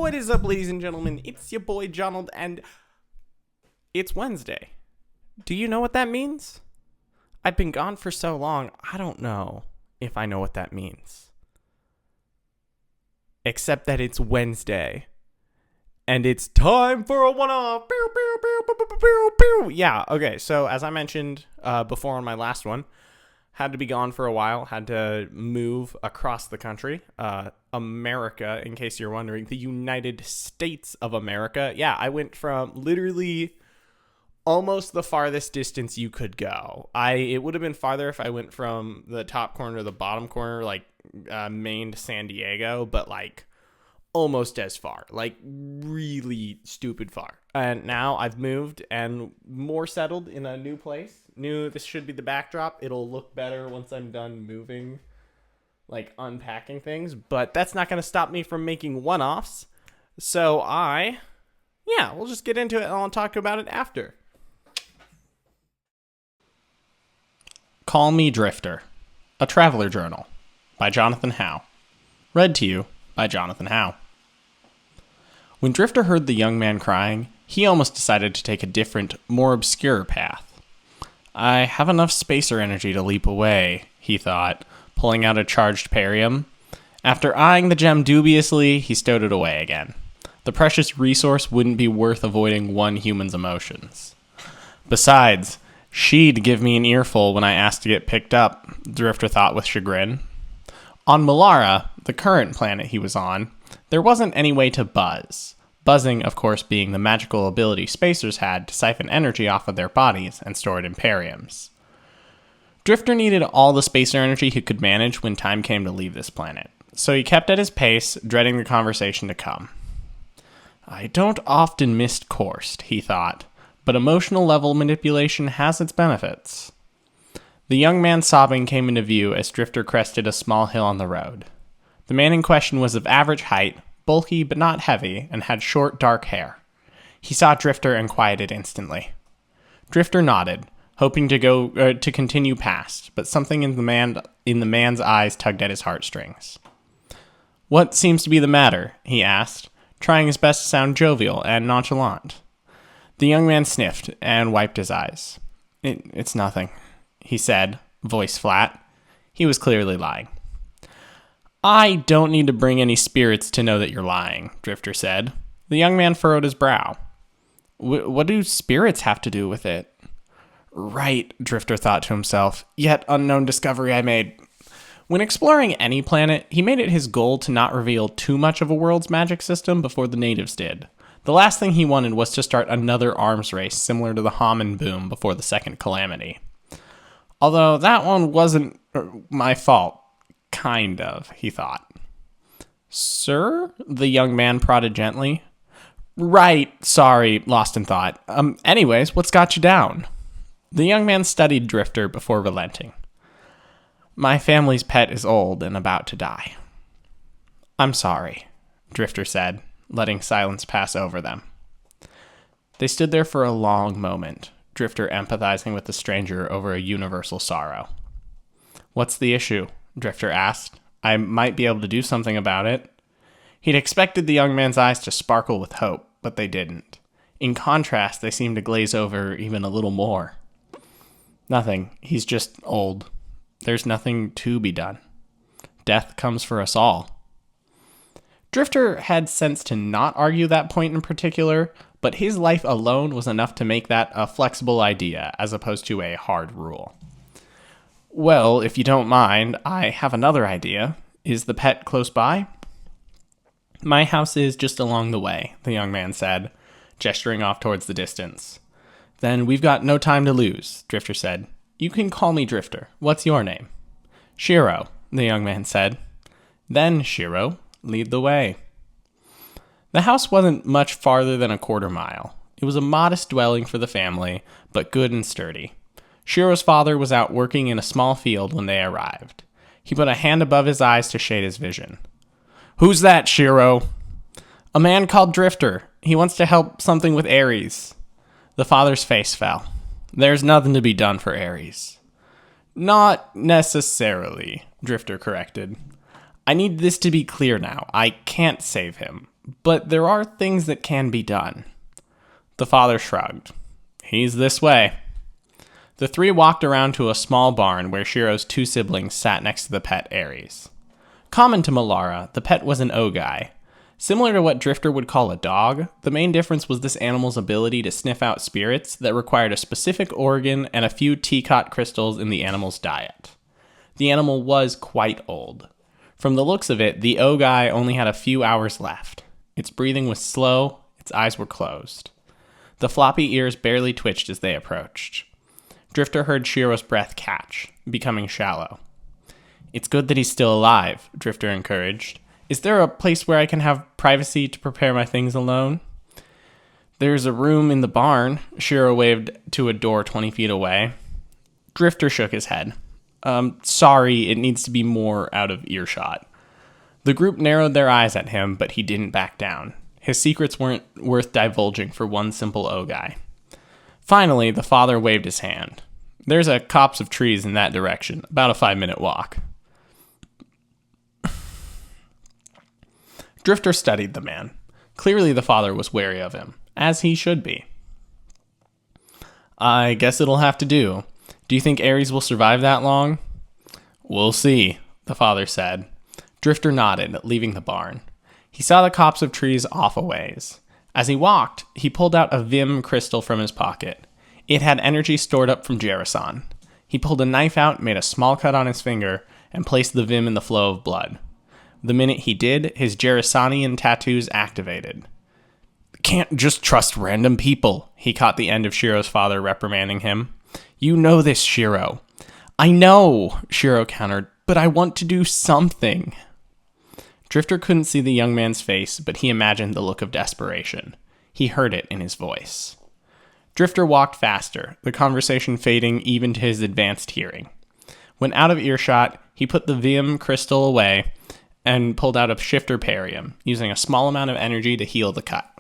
What is up, ladies and gentlemen? It's your boy, Jonald, and it's Wednesday. Do you know what that means? I've been gone for so long, I don't know if I know what that means. Except that it's Wednesday. And it's time for a one-off. Yeah, okay, so as I mentioned before on my last one, had to be gone for a while, had to move across the country. America, in case you're wondering, the United States of America. Yeah, I went from literally almost the farthest distance you could go. It would have been farther if I went from the top corner to the bottom corner, like Maine to San Diego, but like almost as far, like really stupid far. And now I've moved and more settled in a new place. This should be the backdrop. It'll look better once I'm done moving, like unpacking things, but that's not going to stop me from making one-offs. So we'll just get into it and I'll talk about it after. Call Me Drifter, a Traveler Journal by Jonathan Howe. Read to you by Jonathan Howe. When Drifter heard the young man crying, he almost decided to take a different, more obscure path. I have enough spacer energy to leap away, he thought, pulling out a charged parium. After eyeing the gem dubiously, he stowed it away again. The precious resource wouldn't be worth avoiding one human's emotions. Besides, she'd give me an earful when I asked to get picked up, Drifter thought with chagrin. On Melara, the current planet he was on, there wasn't any way to buzz. Buzzing, of course, being the magical ability spacers had to siphon energy off of their bodies and store it in pariums. Drifter needed all the spacer energy he could manage when time came to leave this planet, so he kept at his pace, dreading the conversation to come. I don't often miss coursed, he thought, but emotional level manipulation has its benefits. The young man sobbing came into view as Drifter crested a small hill on the road. The man in question was of average height, bulky but not heavy, and had short, dark hair. He saw Drifter and quieted instantly. Drifter nodded, hoping to continue past, but something in the man's eyes tugged at his heartstrings. What seems to be the matter? He asked, trying his best to sound jovial and nonchalant. The young man sniffed and wiped his eyes. It's nothing, he said, voice flat. He was clearly lying. I don't need to bring any spirits to know that you're lying, Drifter said. The young man furrowed his brow. What do spirits have to do with it? Right, Drifter thought to himself. Yet unknown discovery I made. When exploring any planet, he made it his goal to not reveal too much of a world's magic system before the natives did. The last thing he wanted was to start another arms race similar to the Hammond boom before the second calamity. Although that one wasn't my fault. Kind of, he thought. Sir? The young man prodded gently. Right, sorry, lost in thought. Anyways, what's got you down? The young man studied Drifter before relenting. My family's pet is old and about to die. I'm sorry, Drifter said, letting silence pass over them. They stood there for a long moment, Drifter empathizing with the stranger over a universal sorrow. What's the issue? Drifter asked. I might be able to do something about it. He'd expected the young man's eyes to sparkle with hope, but they didn't. In contrast, they seemed to glaze over even a little more. Nothing. He's just old. There's nothing to be done. Death comes for us all. Drifter had sense to not argue that point in particular, but his life alone was enough to make that a flexible idea as opposed to a hard rule. Well, if you don't mind, I have another idea. Is the pet close by? My house is just along the way, the young man said, gesturing off towards the distance. Then we've got no time to lose, Drifter said. You can call me Drifter. What's your name? Shiro, the young man said. Then, Shiro, lead the way. The house wasn't much farther than a quarter mile. It was a modest dwelling for the family, but good and sturdy. Shiro's father was out working in a small field when they arrived. He put a hand above his eyes to shade his vision. Who's that, Shiro? A man called Drifter. He wants to help something with Ares. The father's face fell. There's nothing to be done for Ares. Not necessarily, Drifter corrected. I need this to be clear now. I can't save him. but there are things that can be done. The father shrugged. He's this way. The three walked around to a small barn where Shiro's two siblings sat next to the pet Ares. Common to Malara, the pet was an OOW. Similar to what Drifter would call a dog, the main difference was this animal's ability to sniff out spirits that required a specific organ and a few teakot crystals in the animal's diet. The animal was quite old. From the looks of it, the OOW only had a few hours left. Its breathing was slow, its eyes were closed. The floppy ears barely twitched as they approached. Drifter heard Shiro's breath catch, becoming shallow. It's good that he's still alive, Drifter encouraged. Is there a place where I can have privacy to prepare my things alone? There's a room in the barn, Shiro waved to a door 20 feet away. Drifter shook his head. Sorry, it needs to be more out of earshot. The group narrowed their eyes at him, but he didn't back down. His secrets weren't worth divulging for one simple OOW. Finally, the father waved his hand. There's a copse of trees in that direction, about a 5-minute walk. Drifter studied the man. Clearly the father was wary of him, as he should be. I guess it'll have to do. Do you think Ares will survive that long? We'll see, the father said. Drifter nodded, leaving the barn. He saw the copse of trees off a ways. As he walked, he pulled out a Vim crystal from his pocket. It had energy stored up from Jerisan. He pulled a knife out, made a small cut on his finger, and placed the Vim in the flow of blood. The minute he did, his Jerisanian tattoos activated. Can't just trust random people, he caught the end of Shiro's father reprimanding him. You know this, Shiro. I know, Shiro countered, but I want to do something. Drifter couldn't see the young man's face, but he imagined the look of desperation. He heard it in his voice. Drifter walked faster, the conversation fading even to his advanced hearing. When out of earshot, he put the Vim crystal away and pulled out a shifter parium, using a small amount of energy to heal the cut.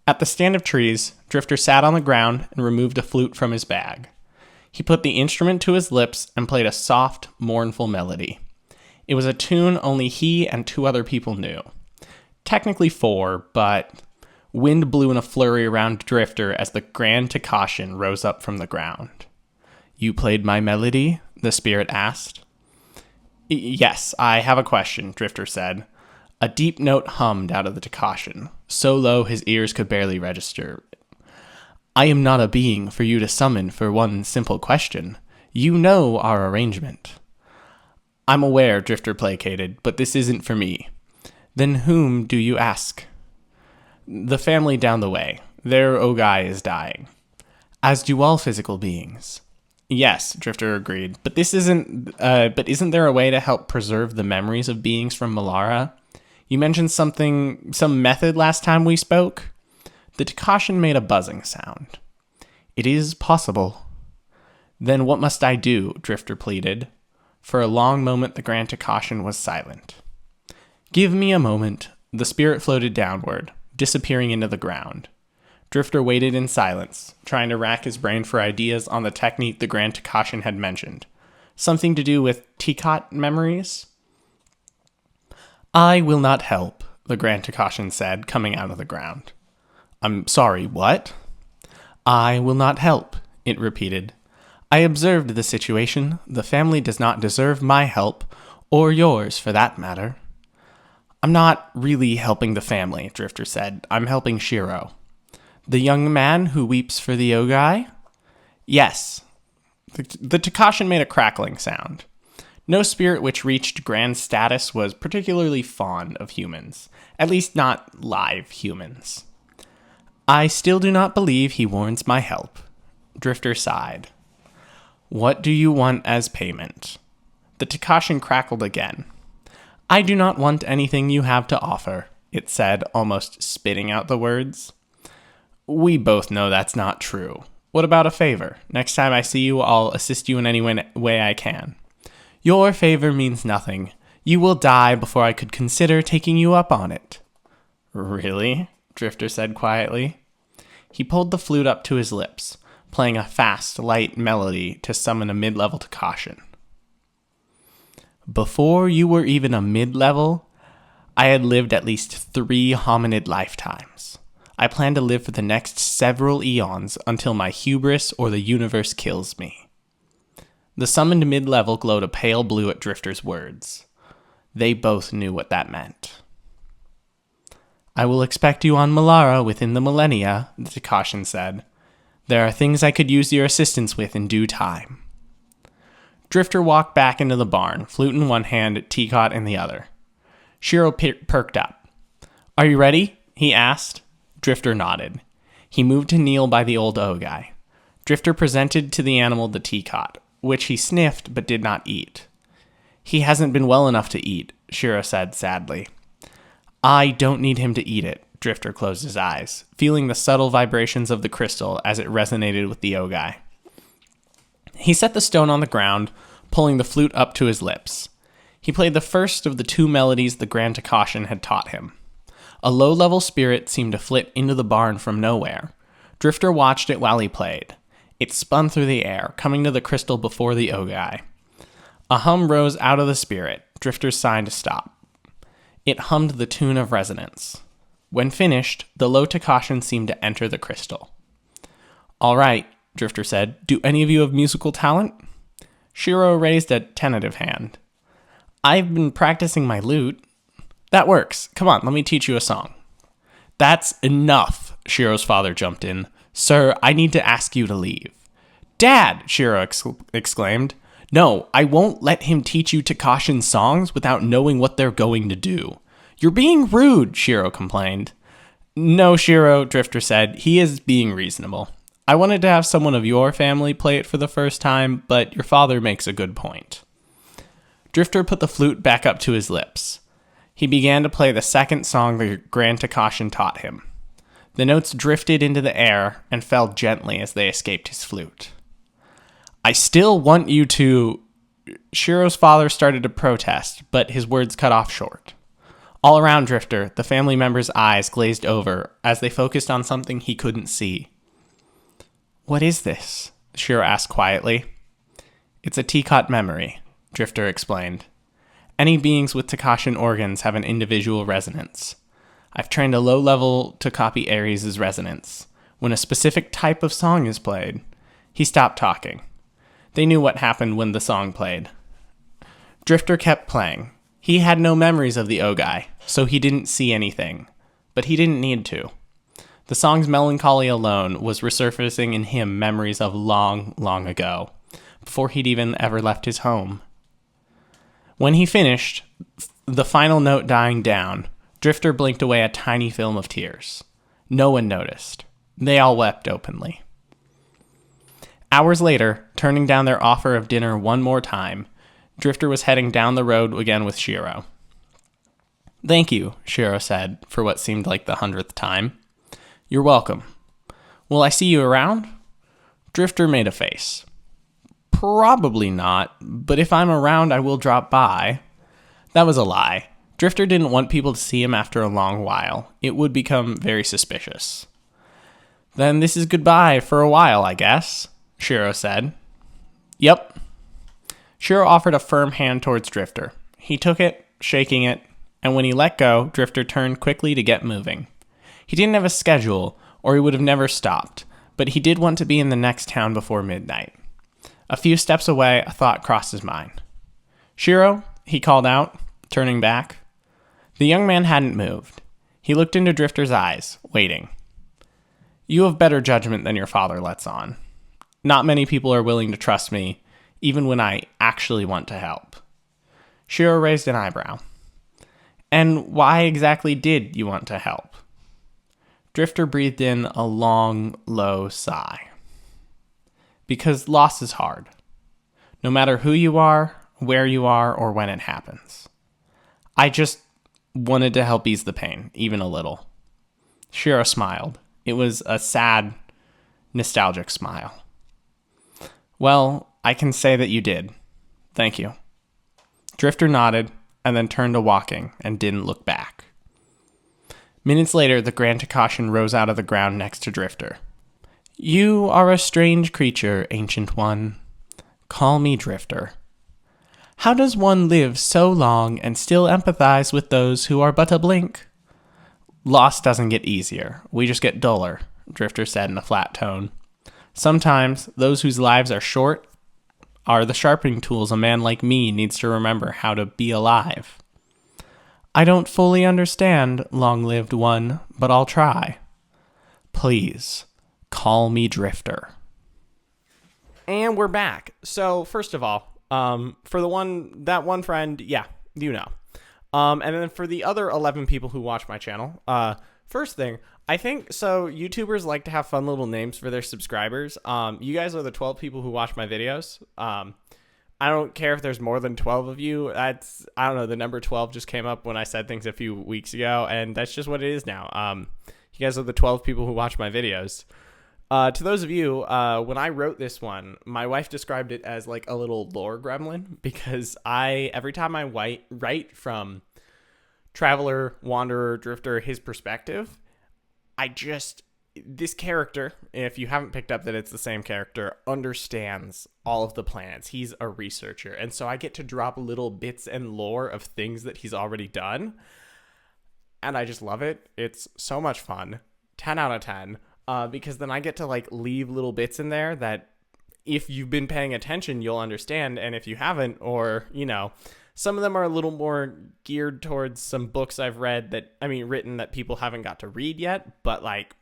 At the stand of trees, Drifter sat on the ground and removed a flute from his bag. He put the instrument to his lips and played a soft, mournful melody. It was a tune only he and 2 other people knew. Technically 4, but wind blew in a flurry around Drifter as the Grand Takashin rose up from the ground. You played my melody? The spirit asked. Yes, I have a question, Drifter said. A deep note hummed out of the Takashin, so low his ears could barely register. I am not a being for you to summon for one simple question. You know our arrangement. I'm aware, Drifter placated, but this isn't for me. Then whom do you ask? The family down the way. Their OOW is dying. As do all physical beings. Yes, Drifter agreed, but isn't there a way to help preserve the memories of beings from Malara? You mentioned some method last time we spoke? The Takashin made a buzzing sound. It is possible. Then what must I do? Drifter pleaded. For a long moment, the Grand Takashin was silent. Give me a moment. The spirit floated downward, disappearing into the ground. Drifter waited in silence, trying to rack his brain for ideas on the technique the Grand Takashin had mentioned. Something to do with teakot memories? I will not help, the Grand Takashin said, coming out of the ground. I'm sorry, what? I will not help, it repeated. I observed the situation. The family does not deserve my help, or yours for that matter. I'm not really helping the family, Drifter said. I'm helping Shiro. The young man who weeps for the OOW? Yes. The Takashin made a crackling sound. No spirit which reached grand status was particularly fond of humans, at least not live humans. I still do not believe he warrants my help. Drifter sighed. What do you want as payment? The Takashin crackled again. I do not want anything you have to offer, it said, almost spitting out the words. We both know that's not true. What about a favor? Next time I see you, I'll assist you in any way I can. Your favor means nothing. You will die before I could consider taking you up on it. Really? Drifter said quietly. He pulled the flute up to his lips, playing a fast, light melody to summon a mid-level Takashin. Before you were even a mid-level, I had lived at least 3 hominid lifetimes. I plan to live for the next several eons until my hubris or the universe kills me. The summoned mid-level glowed a pale blue at Drifter's words. They both knew what that meant. I will expect you on Melara within the millennia, the Takashin said. There are things I could use your assistance with in due time. Drifter walked back into the barn, flute in one hand, teacot in the other. Shiro perked up. Are you ready? He asked. Drifter nodded. He moved to kneel by the old OOW. Drifter presented to the animal the teacot, which he sniffed but did not eat. He hasn't been well enough to eat, Shiro said sadly. I don't need him to eat it, Drifter closed his eyes, feeling the subtle vibrations of the crystal as it resonated with the OOW. He set the stone on the ground, pulling the flute up to his lips. He played the first of the 2 melodies the Grand Takashin had taught him. A low-level spirit seemed to flit into the barn from nowhere. Drifter watched it while he played. It spun through the air, coming to the crystal before the OOW. A hum rose out of the spirit. Drifter signed to stop. It hummed the tune of resonance. When finished, the low Takashin seemed to enter the crystal. All right, Drifter said. Do any of you have musical talent? Shiro raised a tentative hand. I've been practicing my lute. That works. Come on, let me teach you a song. That's enough, Shiro's father jumped in. Sir, I need to ask you to leave. Dad, Shiro exclaimed. No, I won't let him teach you Takashin songs without knowing what they're going to do. You're being rude, Shiro complained. No, Shiro, Drifter said. He is being reasonable. I wanted to have someone of your family play it for the first time, but your father makes a good point. Drifter put the flute back up to his lips. He began to play the second song the Grand Takashin taught him. The notes drifted into the air and fell gently as they escaped his flute. I still want you to... Shiro's father started to protest, but his words cut off short. All around Drifter, the family members' eyes glazed over as they focused on something he couldn't see. What is this? Shiro asked quietly. It's a teacot memory, Drifter explained. Any beings with Takashin organs have an individual resonance. I've trained a low level to copy Ares' resonance. When a specific type of song is played, he stopped talking. They knew what happened when the song played. Drifter kept playing. He had no memories of the OOW, so he didn't see anything. But he didn't need to. The song's melancholy alone was resurfacing in him memories of long, long ago, before he'd even ever left his home. When he finished, the final note dying down, Drifter blinked away a tiny film of tears. No one noticed. They all wept openly. Hours later, turning down their offer of dinner one more time, Drifter was heading down the road again with Shiro. Thank you, Shiro said, for what seemed like the 100th time. You're welcome. Will I see you around? Drifter made a face. Probably not, but if I'm around, I will drop by. That was a lie. Drifter didn't want people to see him after a long while. It would become very suspicious. Then this is goodbye for a while, I guess, Shiro said. Yep. Shiro offered a firm hand towards Drifter. He took it, shaking it, and when he let go, Drifter turned quickly to get moving. He didn't have a schedule, or he would have never stopped, but he did want to be in the next town before midnight. A few steps away, a thought crossed his mind. Shiro, he called out, turning back. The young man hadn't moved. He looked into Drifter's eyes, waiting. You have better judgment than your father lets on. Not many people are willing to trust me, even when I actually want to help. Shiro raised an eyebrow. And why exactly did you want to help? Drifter breathed in a long, low sigh. Because loss is hard. No matter who you are, where you are, or when it happens. I just wanted to help ease the pain, even a little. Shiro smiled. It was a sad, nostalgic smile. Well, I can say that you did. Thank you. Drifter nodded and then turned to walking and didn't look back. Minutes later, the Grand Takashin rose out of the ground next to Drifter. You are a strange creature, Ancient One. Call me Drifter. How does one live so long and still empathize with those who are but a blink? Loss doesn't get easier. We just get duller, Drifter said in a flat tone. Sometimes those whose lives are short are the sharpening tools a man like me needs to remember how to be alive. I don't fully understand, long-lived one, but I'll try. Please, call me Drifter. And we're back. So, first of all, for that one friend, yeah, you know. And then for the other 11 people who watch my channel, first thing, I think, so YouTubers like to have fun little names for their subscribers. You guys are the 12 people who watch my videos. I don't care if there's more than 12 of you. I don't know, the number 12 just came up when I said things a few weeks ago, and that's just what it is now. You guys are the 12 people who watch my videos. To those of you, when I wrote this one, my wife described it as like a little lore gremlin, because every time I write from Traveler, Wanderer, Drifter, his perspective, this character, if you haven't picked up that it's the same character, understands all of the planets. He's a researcher. And so I get to drop little bits and lore of things that he's already done. And I just love it. It's so much fun. 10 out of 10. Because then I get to like leave little bits in there that if you've been paying attention, you'll understand. And if you haven't, or, some of them are a little more geared towards some books I've written that people haven't got to read yet. But like,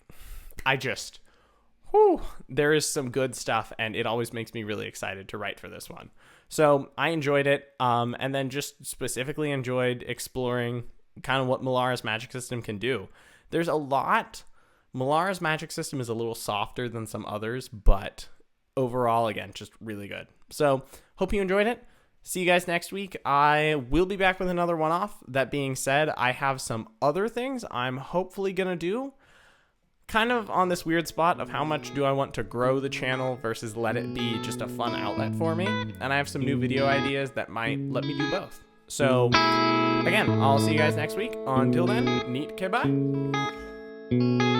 there is some good stuff, and it always makes me really excited to write for this one. So I enjoyed it, and then just specifically enjoyed exploring kind of what Malara's magic system can do. There's a lot. Malara's magic system is a little softer than some others, but overall, again, just really good. So hope you enjoyed it. See you guys next week. I will be back with another one-off. That being said, I have some other things I'm hopefully going to do. Kind of on this weird spot of how much do I want to grow the channel versus let it be just a fun outlet for me. And I have some new video ideas that might let me do both. So, again, I'll see you guys next week. Until then, neat, okay, bye.